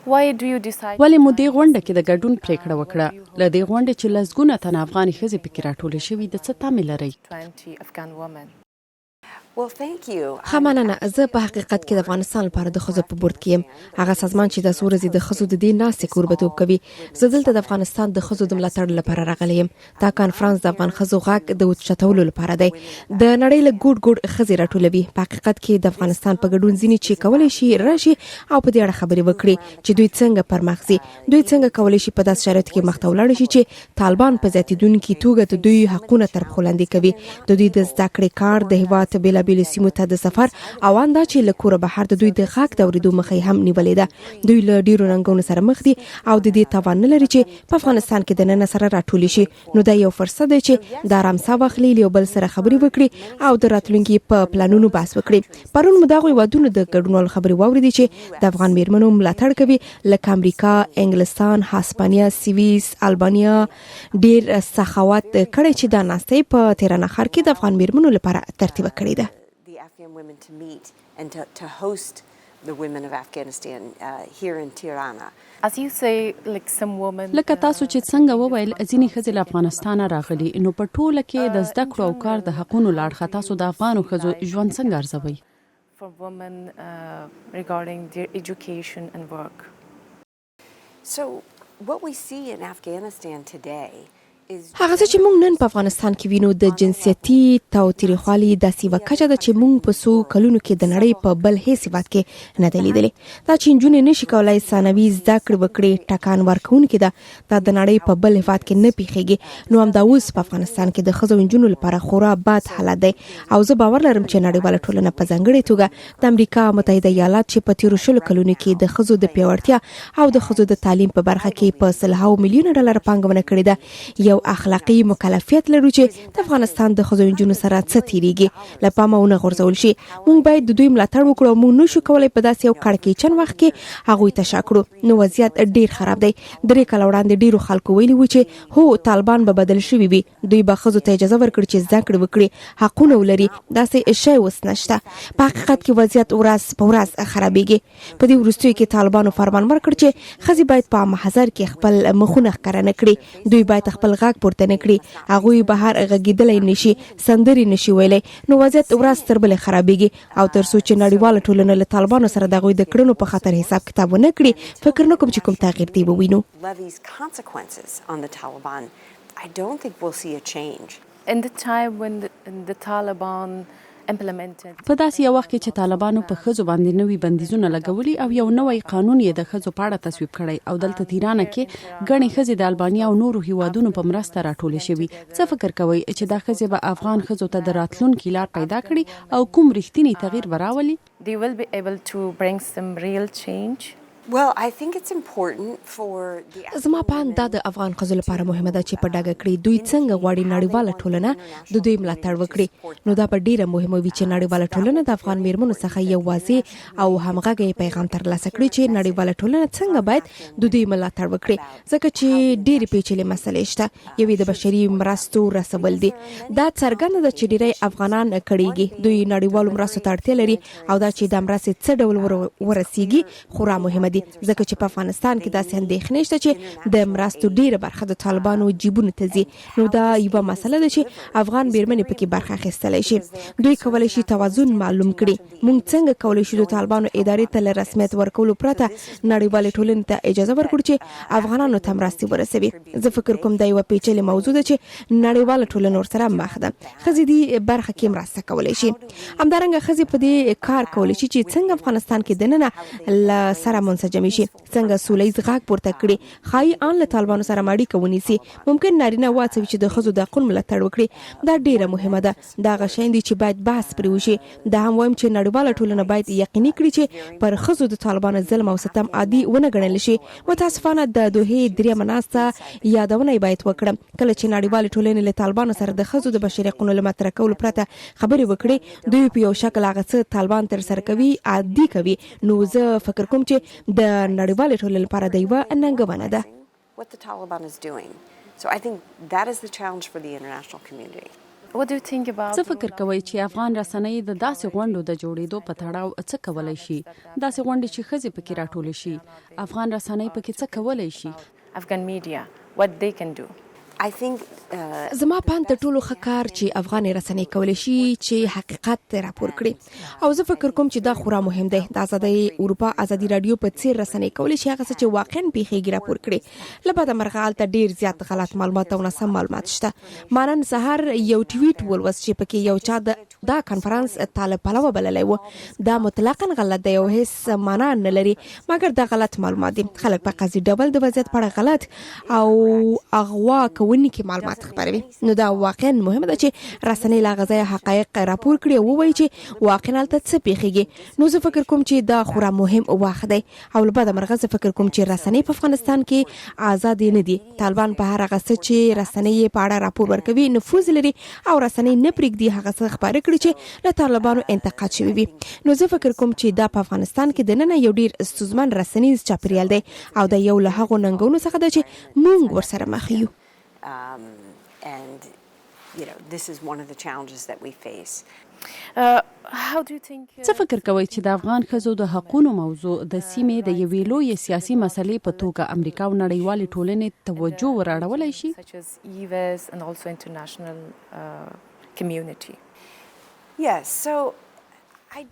ولې مو دې غونډه کې د ګډون پریکړه وکړه؟ له دې غونډې چې لسګونه تنه افغانې ښځې پکې راټولې شوي د څه تمې لرئ؟ ښه مننه. زه په حقیقت کې د افغانستان لپاره د ښځو په بورډ کې یم، هغه سازمان چې د څو ورځې د ښځو د دې ناستې کوربهتوب کوي. زه دلته د افغانستان د ښځو د ملاتړ لپاره راغلی یم. دا کانفرانس د افغان ښځو غږ د اوچتولو لپاره دی. د نړۍ له ګوټ ګوټ ښځې راټولوي. په حقیقت کې د افغانستان په ګډون ځینې چې کولی شي راشي او په دې اړه خبرې وکړي چې دوی څنګه پرمخ ځي، دوی څنګه کولی شي په داسې شرایطو کې مخ ته ولاړ شي چې طالبان په زیاتېدونکي توګه د دوی حقونه تر پښو لاندې کوي. د دوی د زده کړې کار د هېواد بېلابېلو سیمو ته د سفر او اندا چې له کوره بهر د دوی د غږ د اورېدو مخه هم نیولې ده. دوی له ډیرو ننګونو سره مخ دي او د دې توان نه لري چې په افغانستان کې د نن سره راټول شي. نو دا یو فرصت دی چې د آرام ساه واخلي، یو بل سره خبرې وکړي او د راتلونکي په پلانونو بحث وکړي. پرون مو دغه ودونو د ګډونوال خبرې واوریدي چې د افغان میرمنو ملاتړ کوي، لکه امریکا، انګلستان، هسپانیا، سویس، البانیا ډیر سخاوت کړي چې دا ناستې په تهران ښار کې د افغان میرمنو لپاره ترتیب کړي ده. Women to meet and to host the women of Afghanistan here in Tirana. As you say, like some women لکه تاسو چې څنګه وویل ځینې ښځې له افغانستان راغلي، نو په ټوله کې د زده کړو او کار د حقونو لاړخه تاسو د افغانو ښځو ژوند څنګه ارزوئ؟ For women regarding their education and work. So what we see in Afghanistan today هغه څه چې موږ نن په افغانستان کې وینو د جنسیتي تاوتریخوالي داسې یوه کچه ده چې موږ په څو کلونو کې د نړۍ په بل هیڅ هېواد کې نه دی لیدلی. دا چې نجونې نشي کولای ثانوي زده کړې وکړي ټکان ورکوونکې ده. دا د نړۍ په بل هېواد کې نه پیښیږي. نو همدا اوس په افغانستان کې د ښځو او نجونو لپاره خورا بد حالت دی او زه باور لرم چې نړیواله ټولنه په ځانګړې توګه د امریکا متحده ایالات چې په تیرو 20 کلونو کې د ښځو د پیاوړتیا او د ښځو د تعلیم په برخه کې په سلهاو میلیونه ډالر پانګونه کړې ده، یو اخلاقی مکلفیت لرو چې د افغانستان د ښځو نجونو سره څه تیریږي له پامه ونه غورځول شي. موږ باید د دوی ملاتړ وکړو. موږ نشو کولای په داسې یو کړکېچن وخت کې هغوی ته شا کړو. نو وضعیت ډیر خراب دی. 3 کاله وړاندې ډیرو خلکو ویلي و چې هو طالبان به بدل شوي وي، دوی به ښځو ته اجازه ورکړي چې زده کړې وکړي، حقونه ولري. داسې شی اوس نشته. په حقیقت کې وضعیت ورځ په ورځ خرابېږي. په دې وروستیو کې طالبانو فرمان ورکړ چې ښځې باید په محضر کې خپل مخونه ښکاره نه کړي، دوی باید خپل غږ پورته نه کړي، هغوی بهر غږیدلی نشي، سندرې نشي ویلی. نو وضعیت ورځ تر بلې خرابېږي او تر څو چې نړیواله ټولنه له طالبانو سره د هغوی د کړنو په خاطر حساب کتاب ونه کړي، فکر نه کوم چې کوم تغییر دی ووینو. In the time when the Taliban implemented په داسې یو وخت کې چې طالبانو په ښځو باندې نوي بندیزونه لګولي او یو نوی قانون یې د ښځو په اړه تصویب کړی او دلته تیرانه کې ګڼې ښځې د البانیا او نورو هیوادونو په مرسته راټولې شوي. څه فکر کوئ چې دا ښځې به افغان ښځو ته د راتلونکي لار پیدا کړي او کوم رښتینی تغییر به راولي؟ They will be able to bring some real change. Well, I think it's important for the زما په اند دا د افغان ښځو لپاره مهمه ده چې په ډاګه کړي دوی څنګه غواړي نړیواله ټولنه د دوی ملاتړ وکړي. نو دا به ډیره مهمه وي چې نړیواله ټولنه د افغان میرمنو څخه یو واضح او همغږی پیغام ترلاسه کړي چې نړیواله ټولنه څنګه باید د دوی ملاتړ وکړي، ځکه چې ډېرې پیچلې مسلې شته. یوې د بشري مرستو رسول دي. دا څرګنده ده چې ډیری افغانان کړيږي، دوی نړیوالو مرستو ته اړتیا لري او دا چې د مرستې څه ډول ورسیږي خورا مهمه دي، ځکه چې په افغانستان کې داسې اندېښنې شته چې د مرستو ډیره برخه د طالبانو جیبونو ته ځي. نو دا یوه مسله ده چې افغان میرمنې پکې برخه اخیستلی شي. دوی کولی شي توازن معلوم کړي. موږ څنګه کولی شو د طالبانو ادارې ته له رسمیت ورکولو پرته نړیوالې ټولنې ته اجازه ورکړو چې افغانانو ته مرستې ورسوي؟ زه فکر کوم دا یوه پیچلې موضوع ده چې نړیواله ټولنه ورسره مخ ده. ښځې دې برخه کې مرسته کولی شي. همدارنګه ښځې په دې کار کولی شي چې څنګه افغانستان کې دننه له سره منسجم شي، څنګه سولهییز غږ پورته کړي، ښایي ان له طالبانو سره اړیکه ونیسي، ممکن نارینه واچوي چې د ښځو د حقونو ملاتړ وکړي. دا ډیره مهمه ده. دا هغه شی دی چې باید بحث پرې وشي. دا هم وایم چې نړیواله ټولنه باید یقیني کړي چې پر ښځو د طالبانو ظلم او ستم عادي ونه ګڼل شي. متاسفانه د دوحې درېیمه ناسته یادونه باید وکړم. کله چې نړیواله ټولنه له طالبانو سره د ښځو د بشري حقونو له مطرح کولو پرته خبرې وکړي، دوی په یو شکل هغه څه طالبان تر سره کوي عادي کوي. نو زه فکر کوم چې د نړیوالې ټولنې لپاره د یوه ننګونه ده. what the Taliban is doing. So I think that is the challenge for the international community. What do you think about څه فکر کوئ چې افغان رسنۍ د داسې غونډو د جوړېدو په تړاو څه کولای شي؟ داسې غونډې چې ښځې پکې راټولې شي، افغان رسنۍ پکې څه کولای شي؟ Afghan media, what they can do? I think زما پاند تر ټولو ښه کار چې افغان رسنۍ کولی شي چې حقیقت راپور کړي او زه فکر کوم چې دا خورا مهم دی. د ازادې اروپا ازادي راډیو په څیر رسنۍ کولی شي هغه څه چې واقعا پیښیږي راپور کړي. له بده مرغه هلته ډیر زیات غلط معلومات او ناسم معلومات شته. ما نن سهار یو ټویټ ولوست چې پکې یو چا دا کنفرانس طالب پلوه بللی و. دا مطلقاً غلط دی او هیڅ معنا نه لري مګر دا غلط معلومات دي. خلک په قضیې ډول د وضعیت په اړه غلط او اغوا کوونکي معلومات خبروي. نو دا واقعا مهمه ده چې رسنۍ لا غځای حقایق راپور کړي او وایي چې واقعا هلته څه پیښیږي. نو زه فکر کوم چې دا خورا مهم وخت دی او له بده مرغه زه فکر کوم چې رسنۍ په افغانستان کې آزاد نه دي. طالبان په هر هغه څه چې رسنۍ په اړه راپور ورکوي نفوذ لري او رسنۍ نه پرېږدي هغه څه خبرې کړي چې له طالبانو انتقاد شوي وي. نو زه فکر کوم چې دا په افغانستان کې دننه یو ډیر ستونزمن رسنیز چاپیریال دی او دا یو له هغو ننګونو څخه ده چې موږ ورسره مخ یو. And this is one of the challenges that we face. How do you think څه فکر کوئ چې د افغان ښځو د حقونو موضوع د سیمې د یوې لویې سیاسي مسلې په توګه امریکا او نړیوالې ټولنې توجه ورواړولی شي؟ such as US and also international community? Yes, so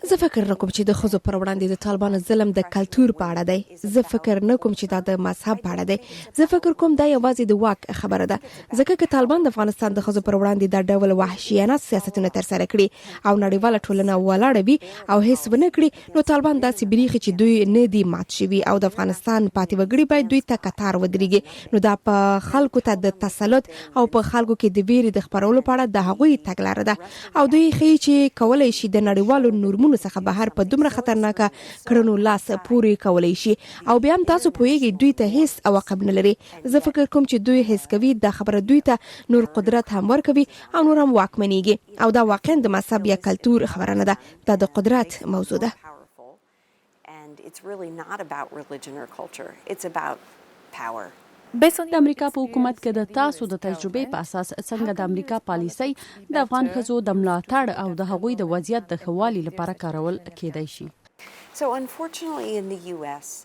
زه فکر نه کوم چې د ښځو پر وړاندې د طالبانو ظلم د کلتور په اړه دی. زه فکر نه کوم چې دا د مذهب په اړه دی. زه فکر کوم دا یوازې د واک خبره ده ځکه که طالبان د افغانستان د ښځو پر وړاندې دا ډول وحشیانه سیاستونه ترسره کړي او نړیواله ټولنه ولاړه وي او هیڅ ونه کړي نو طالبان داسې بریښي چې دوی نه دي مات شوي او د افغانستان پاتې وګړي باید دوی ته کتار ودرېږي. نو دا په خلکو ته د تسلط او په خلکو کې د ویرې د خپرولو په اړه د هغوی تګلاره ده او دوی ښیي چې کولی شي د نړیوالو نورمونو څخه بهر په دومره خطرناکه کړنو لاس پورې کولی شي او بیا هم تاسو پوهیږئ دوی ته هیڅ عواقب نه لري. زه فکر کوم چې دوی هیڅ کوي دا خبره دوی ته نور قدرت هم ورکوي او نور هم واکمنېږي او دا واقعا د مذهب یا کلتور خبره نه ده. دا د قدرت موضوع ده. And it's really not about religion or culture. It's about power. د امریکا په حکومت کې د تاسو د تجربې په اساس څنګه د امریکا پالیسۍ د افغان ښځو د ملاتړ او د هغوی د وضعیت د ښه والي لپاره کارول کېدای شي؟ So unfortunately in the US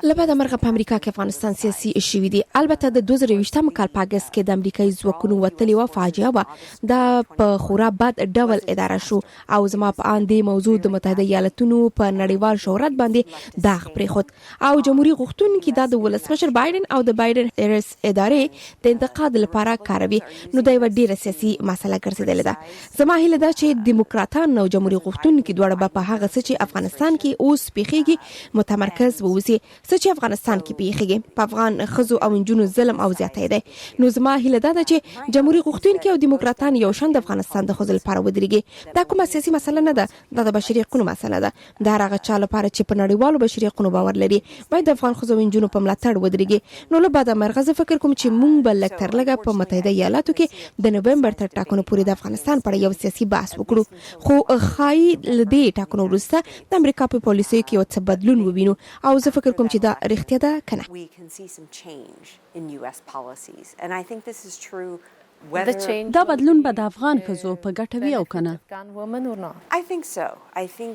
له بده مرغه په امریکا کې افغانستان سیاسي شوي دي. البته د 2020 کال په اګست کې د امریکایي ځواکونو وتلې وه فاجعه وه. دا په خورا بد ډول اداره شو او زما په اند دې موضوع د متحده ایالتونو په نړیوال شهرت باندې داغ پرېښود او جمهوریت غوښتونکي دا د ولسمشر بایدن او د بایدن هریس ادارې د انتقاد لپاره کاروي. نو دا یوه ډیره سیاسي مسله ګرځېدلې ده. زما هیله ده چې دیموکراتان او جمهوریت غوښتونکي دواړه به په هغه څه چې افغانستان کې اوس پیښیږي متمرکز واوسي څه چې افغانستان کې پیښیږي. په افغان ښځو او نجونو ظلم او زیاتی دی. نو زما هیله دا ده چې جمهوریت غوښتونکي او دیموکراتان یو شان د افغانستان د ښځو لپاره ودرېږي. دا کومه سیاسي مسله نه ده، دا د بشري حقونو مسله ده. دا هغه چا لپاره چې په نړیوالو بشري حقونو باور لري باید د افغان ښځو او نجونو په ملاتړ ودرېږي. نو له بده مرغه زه فکر کوم چې موږ به لږ تر لږه په متحده ایالاتو کې د نومبر تر ټاکنو پورې د افغانستان په اړه یو سیاسي بحث وکړو. خو ښایي له دې ټاکنو وروسته د امریکا په پالیسیو کې یو څه بدلون ووینو او زه فکر کوم چې دا رښتیا ده کنه. we can see some change in US policies and I think this is true the whether change دا بدلون به د افغان ښځو په ګټه وي او کنه؟ Afghan women or not? I think so. I think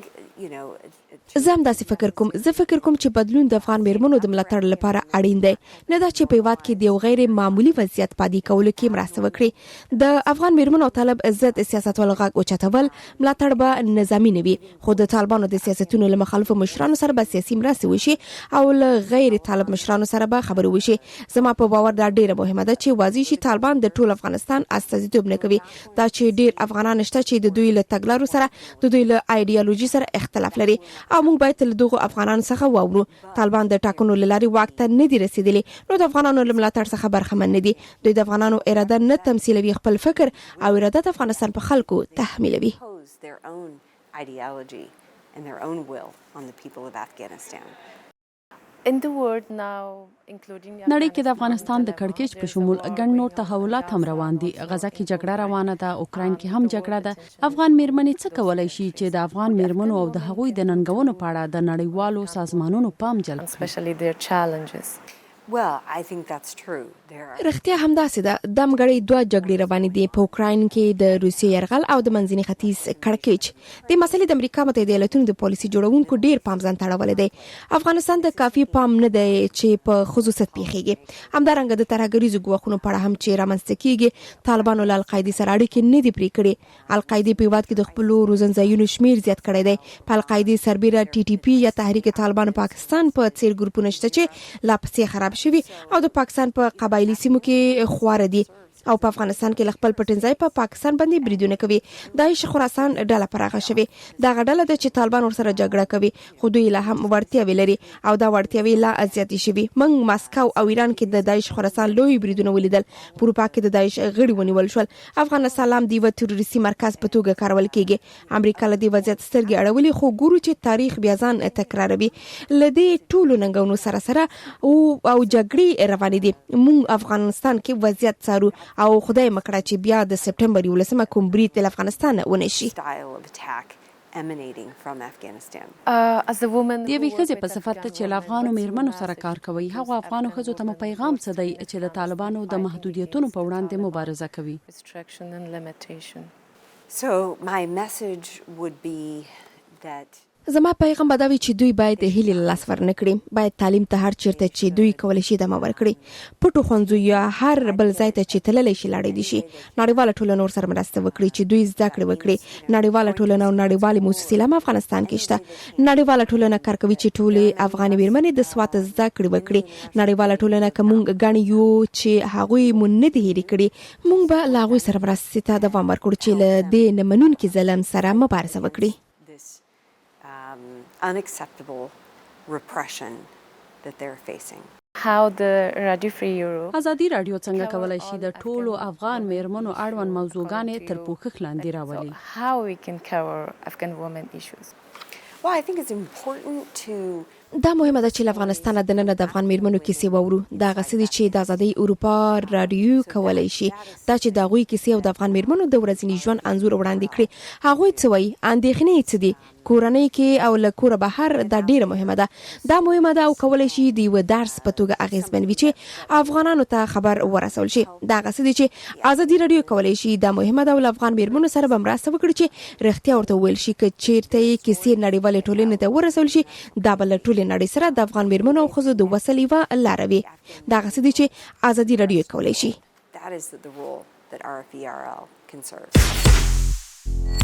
زه هم داسې فکر کوم. زه فکر کوم چې بدلون د افغان میرمنو د ملاتړ لپاره اړین دی. نه دا چې په هیواد کې د یو غیر معمولي وضعیت پاتې کولو کې مرسته وکړي. د افغان میرمنو طالب عزت سیاستوالو غږ اوچتول ملاتړ به نظامي نه وي خو د طالبانو د سیاستونو له مخالفو مشرانو سره به سیاسي مرستې وشي او له غیر طالب مشرانو سره به خبرې وشي. زما په باور دا ډیره مهمه ده چې واضح شي طالبان د ټول افغانستان استازیتوب نه کوي. دا چې ډیر افغانان شته چې د دوی له تګلارو سره د دوی له ایډیالوژي سره اختلاف لري او موږ باید له دغو افغانانو څخه واورو. طالبان د ټاکنو له لارې واک ته نه دي رسیدلي نو د افغانانو له ملاتړ څخه برخمن نه دي. دوی د افغانانو اراده نه تمثیلوي، خپل فکر او اراده د افغانستان په خلکو تحمیلوي. their own ideology and their own will on the people of Afghanistan. In the world now, including نړۍ کې د افغانستان د کړکېچ په شمول ګڼ نور تحولات هم روان دي. غزا کې جګړه روانه ده، اوکراین کې هم جګړه ده. افغان میرمنې څه کولای شي چې د افغان میرمنو او د هغوی د ننګونو په اړه د نړیوالو سازمانونو پام جلب کړي؟ especially their challenges? Well, I think that's true. رښتیا همداسې ده. د مګړې دوه جګړې روانې دي په اوکراین کې د روسیې یرغل او د منځني ختیځ کړکېچ. د مسلې د امریکا متحده ایالاتونو د پالیسي جوړونکو ډیر پام ځان تړولی دی. افغانستان د کافي پام نه دی چې په خصوصیت پیښیږي. همدارنګه د ترهګریزو ګواښونو په اړه هم چې رامنځته کیږي. طالبانو له القاعدې سره اړیکې نه دي پرې کړې. القاعدې په هیواد کې د خپلو روزنځایونو شمېر زیات کړی دی. په القاعدې سربیره TTP یا تحریک طالبانو پاکستان په څیر ګروپونه شته چې لا پسې خراب شوي او د پاکستان په قبایلی سیمو کې خواره دي او په افغانستان کې خپل پټنځای په پاکستان باندې بریدونه کوي. داعش خراسان ډله پراخه شوی. دا غډله د چې طالبان ورسره جګړه کوي خو دوی لا هم ورتیاوي لري او دا ورتیاوي لا زیاتې شوي. موږ ماسکو او ایران کې د داعش خراسان لوی بریدونه ولیدل. په اروپا کې د داعش غړي ونیول شول. افغانستان هم د یو تروریستي مرکز په توګه کارول کیږي. امریکا له دې وضعیت سترګې اړولې خو ګورو چې تاریخ بیا ځان تکراروي. له دې ټولو ننګونو سره او جګړې روانې دي. موږ افغانستان کې وضعیت څارو او خدای مکړه چې بیا د سپټمبر 11 کوم برید د افغانستان ونه شي. As a woman, د یوې ښځې په صفت چې له افغانو میرمنو سره کار کوي هغه افغانو ښځو ته مو پیغام څه دی چې د طالبانو د محدودیتونو په وړاندې مبارزه کوي؟ restriction and limitation. So my message would be that زما پیغام به دا وي چې دوی باید هیلې له لاس ورنه کړي. باید تعلیم ته هر چیرته چې دوی کولی شي دمه ورکړي. پټو ښوونځیو یا هر بل ځای ته چې تللی شي لاړې دي شي. نړیواله ټولنه ورسره مرسته وکړي چې دوی زده کړې وکړي. نړیواله ټولنه او نړیوالې موسسې هم افغانستان کې شته. نړیواله ټولنه کار کوي چې ټولې افغانې میرمنې د سوات زده کړې وکړي. نړیواله ټولنه که موږ ګڼو یو چې هغوی مو نه دي هېرې کړي موږ به له هغوی سره مرستې ته دوام ورکړو چې له دې نه منونکي ظلم سره مبارزه وکړي. unacceptable repression that they're facing. How the Radio Free Europe ازادي راډیو څنګه کولای شي د ټولو افغان میرمنو اړوند موضوعګانې تر پوښښ لاندې راولي؟ how we can cover Afghan women issues. Well, I think it's important to دا مهمه ده چې افغانستان د نن د افغان میرمنو کیسې وورو. دا غسدي چې د ازادي اروپا راډیو کولای شي دا چې د غوي کیسې او د افغان میرمنو د ورځنی ژوند انزور وړاندې کړي. هغه څه وایي اندېښنې څه دي کورنۍ کې او له کوره بهر دا ډیره مهمه ده. دا مهمه ده او کولای شي د یو درس په توګه اغیزمن وي چې افغانانو ته خبر ورسول شي. دا غسدي چې ازادي راډیو کولای شي دا مهمه ده او افغان میرمنو سره به مرسته وکړي چې رښتیا ورته ویل شي چې چیرته کیسې نړیوالې ټولنې ته ورسول شي دا بل ټول نړۍ سره د افغان میرمنو او ښځو د وسلې و لاروي. دا غسدي چې ازادي راډیو کولای شي. that is the role that RFERL can serve.